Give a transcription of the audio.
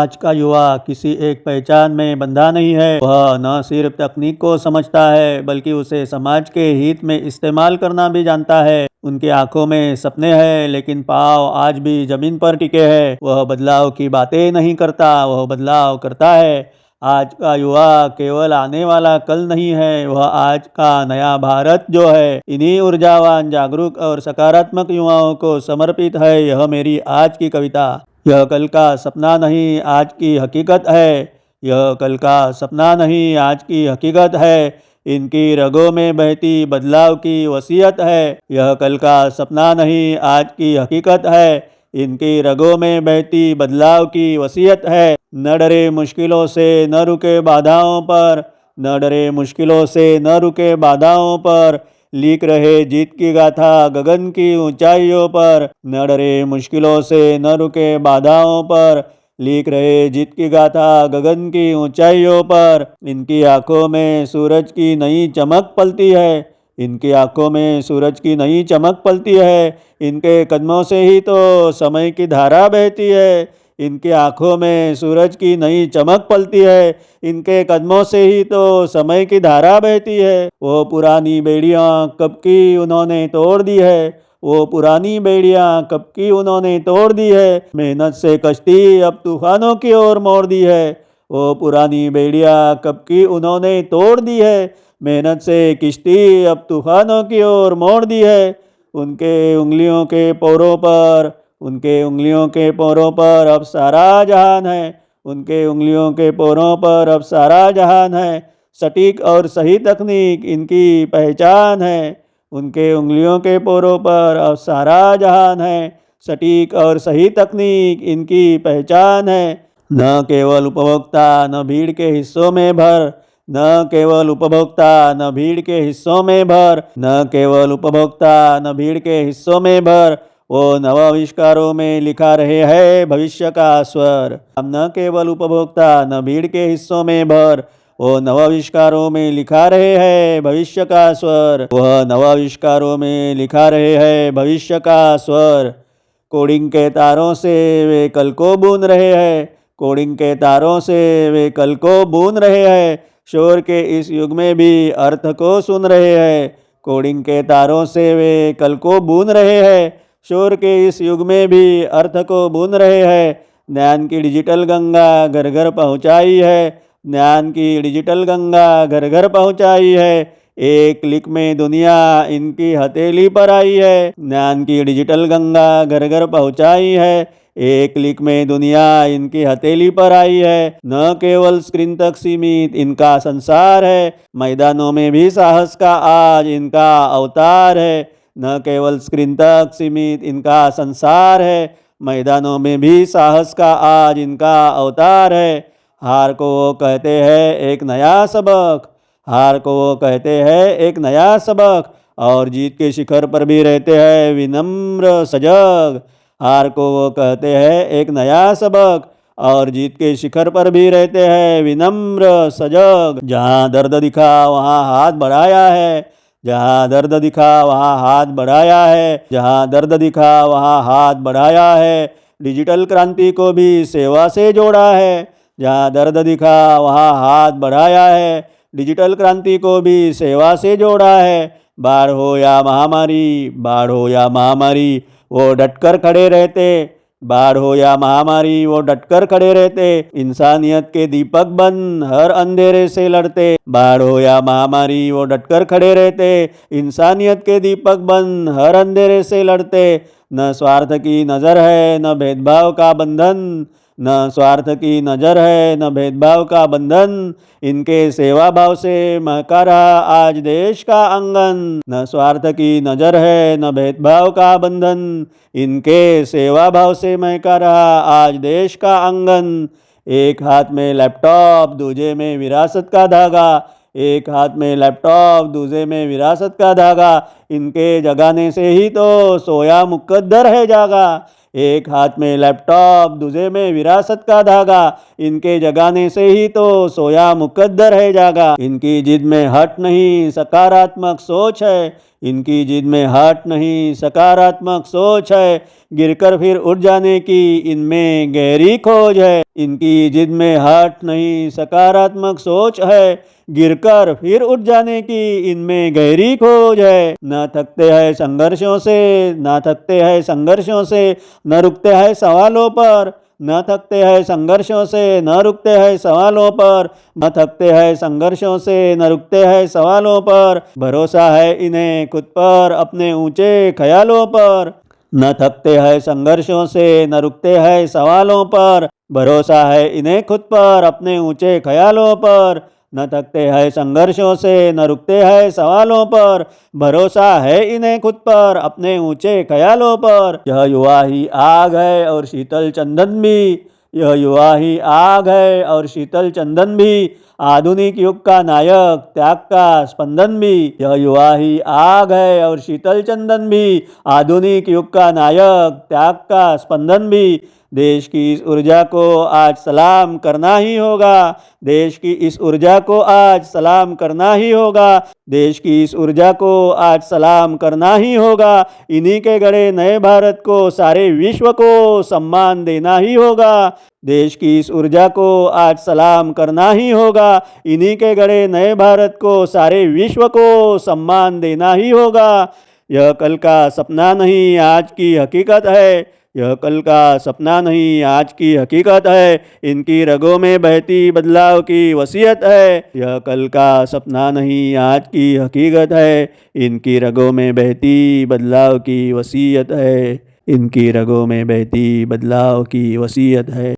आज का युवा किसी एक पहचान में बंधा नहीं है। वह न सिर्फ तकनीक को समझता है बल्कि उसे समाज के हित में इस्तेमाल करना भी जानता है। उनकी आंखों में सपने हैं लेकिन पाँव आज भी जमीन पर टिके हैं। वह बदलाव की बातें नहीं करता, वह बदलाव करता है। आज का युवा केवल आने वाला कल नहीं है, वह आज का नया भारत जो है। इन्हीं ऊर्जावान, जागरूक और सकारात्मक युवाओं को समर्पित है यह मेरी आज की कविता। यह कल का सपना नहीं, आज की हकीकत है। यह कल का सपना नहीं, आज की हकीकत है। इनकी रगों में बहती बदलाव की वसीयत है। यह कल का सपना नहीं, आज की हकीकत है। इनकी रगों में बहती बदलाव की वसीयत है। न डरे मुश्किलों से, न रुके बाधाओं पर। न डरे मुश्किलों से, न रुके बाधाओं पर। लिख रहे जीत की गाथा गगन की ऊंचाइयों पर। न डरे मुश्किलों से, न रुके बाधाओं पर। लिख रहे जीत की गाथा गगन की ऊंचाइयों पर। इनकी आंखों में सूरज की नई चमक पलती है। इनकी आंखों में सूरज की नई चमक पलती है। इनके कदमों से ही तो समय की धारा बहती है। इनकी आंखों में सूरज की नई चमक पलती है। इनके कदमों से ही तो समय की धारा बहती है। वो पुरानी बेड़ियां कब की उन्होंने तोड़ दी है। वो पुरानी बेड़ियां कब की उन्होंने तोड़ दी है। मेहनत से कश्ती अब तूफानों की ओर मोड़ दी है। वो पुरानी बेड़ियां कब की उन्होंने तोड़ दी है। मेहनत से किश्ती अब तूफानों की ओर मोड़ दी है। उनके उंगलियों के पोरों पर, उनके उंगलियों के पोरों पर अब सारा जहान है। उनके उंगलियों के पोरों पर अब सारा जहान है। सटीक और सही तकनीक इनकी पहचान है। उनके उंगलियों के पोरों पर अब सारा जहान है। सटीक और सही तकनीक इनकी पहचान है। न केवल उपभोक्ता, न भीड़ के हिस्सों में भर। न केवल उपभोक्ता, न भीड़ के हिस्सों में भर। न केवल उपभोक्ता, न भीड़ के हिस्सों में भर। वो नवाविष्कारों में लिखा रहे हैं भविष्य का स्वर। हम न केवल उपभोक्ता, न भीड़ के हिस्सों में भर। वो नवाविष्कारों में लिखा रहे हैं भविष्य का स्वर। वह नवाविष्कारों में लिखा रहे हैं भविष्य का स्वर। कोडिंग के तारों से वे कल को बुन रहे हैं। कोडिंग के तारों से वे कल को बुन रहे हैं। शोर के इस युग में भी अर्थ को सुन रहे हैं। कोडिंग के तारों से वे कल को बुन रहे हैं। शोर के इस युग में भी अर्थ को बुन रहे हैं। ज्ञान की डिजिटल गंगा घर घर पहुंचाई है। ज्ञान की डिजिटल गंगा घर घर पहुंचाई है। एक क्लिक में दुनिया इनकी हथेली पर आई है। ज्ञान की डिजिटल गंगा घर घर पहुंचाई है। एक क्लिक में दुनिया इनकी हथेली पर आई है। न केवल स्क्रीन तक सीमित इनका संसार है, मैदानों में भी साहस का आज इनका अवतार है। न केवल स्क्रीन तक सीमित इनका संसार है, मैदानों में भी साहस का आज इनका अवतार है। हार को वो कहते हैं एक नया सबक। हार को वो कहते हैं एक नया सबक। और जीत के शिखर पर भी रहते हैं विनम्र सजग। हार को वो कहते हैं एक नया सबक। और जीत के शिखर पर भी रहते हैं विनम्र सजग। जहाँ दर्द दिखा वहाँ हाथ बढ़ाया है। जहाँ दर्द दिखा वहाँ हाथ बढ़ाया है। जहाँ दर्द दिखा वहाँ हाथ बढ़ाया है। डिजिटल क्रांति को भी सेवा से जोड़ा है। जहाँ दर्द दिखा वहाँ हाथ बढ़ाया है। डिजिटल क्रांति को भी सेवा से जोड़ा है। बाढ़ हो या महामारी, बाढ़ हो या महामारी, वो डटकर खड़े रहते। बाढ़ हो या महामारी, वो डटकर खड़े रहते। इंसानियत के दीपक बन हर अंधेरे से लड़ते। बाढ़ हो या महामारी, वो डटकर खड़े रहते। इंसानियत के दीपक बन हर अंधेरे से लड़ते। न स्वार्थ की नज़र है, न भेदभाव का बंधन। न स्वार्थ की नज़र है, न भेदभाव का बंधन। इनके सेवा भाव से महका रहा आज देश का आंगन। न स्वार्थ की नज़र है, न भेदभाव का बंधन। इनके सेवा भाव से महका रहा आज देश का आंगन। एक हाथ में लैपटॉप, दूजे में विरासत का धागा। एक हाथ में लैपटॉप, दूजे में विरासत का धागा। इनके जगाने से ही तो सोया मुकद्दर है जागा। एक हाथ में लैपटॉप, दूजे में विरासत का धागा। इनके जगाने से ही तो सोया मुकद्दर है जागा। इनकी जिद में हट नहीं, सकारात्मक सोच है। इनकी जिद में हट नहीं, सकारात्मक सोच है, गिरकर फिर उठ जाने की इनमें गहरी खोज है। इनकी जिद में हट नहीं, सकारात्मक सोच है, गिरकर फिर उठ जाने की इनमें गहरी खोज है। न थकते हैं संघर्षों से, न थकते हैं संघर्षों से, न रुकते हैं सवालों पर, न थकते हैं संघर्षों से, न रुकते हैं सवालों पर, न थकते हैं संघर्षों से, न रुकते हैं सवालों पर। भरोसा है इन्हें खुद पर, अपने ऊंचे ख्यालों पर। न थकते हैं संघर्षों से, न रुकते हैं सवालों पर। भरोसा है इन्हें खुद पर, अपने ऊंचे ख्यालों पर। न थकते हैं संघर्षों से, न रुकते हैं सवालों पर। भरोसा है इन्हें खुद पर, अपने ऊंचे ख्यालों पर। यह युवा ही आग है और शीतल चंदन भी, यह युवा ही आग है और शीतल चंदन भी, आधुनिक युग का नायक, त्याग का स्पंदन भी। यह युवा ही आग है और शीतल चंदन भी, आधुनिक युग का नायक, त्याग का स्पंदन भी। देश की इस ऊर्जा को आज सलाम करना ही होगा, देश की इस ऊर्जा को आज सलाम करना ही होगा, देश की इस ऊर्जा को आज सलाम करना ही होगा। इन्हीं के गढ़े नए भारत को सारे विश्व को सम्मान देना ही होगा, देश की इस ऊर्जा को आज सलाम करना ही होगा। इन्हीं के गढ़े नए भारत को सारे विश्व को सम्मान देना ही होगा। यह कल का सपना नहीं, आज की हकीकत है, यह कल का सपना नहीं, आज की हकीकत है। इनकी रगों में बहती बदलाव की वसीयत है, यह कल का सपना नहीं, आज की हकीकत है। इनकी रगों में बहती बदलाव की वसीयत है, इनकी रगों में बहती बदलाव की वसीयत है।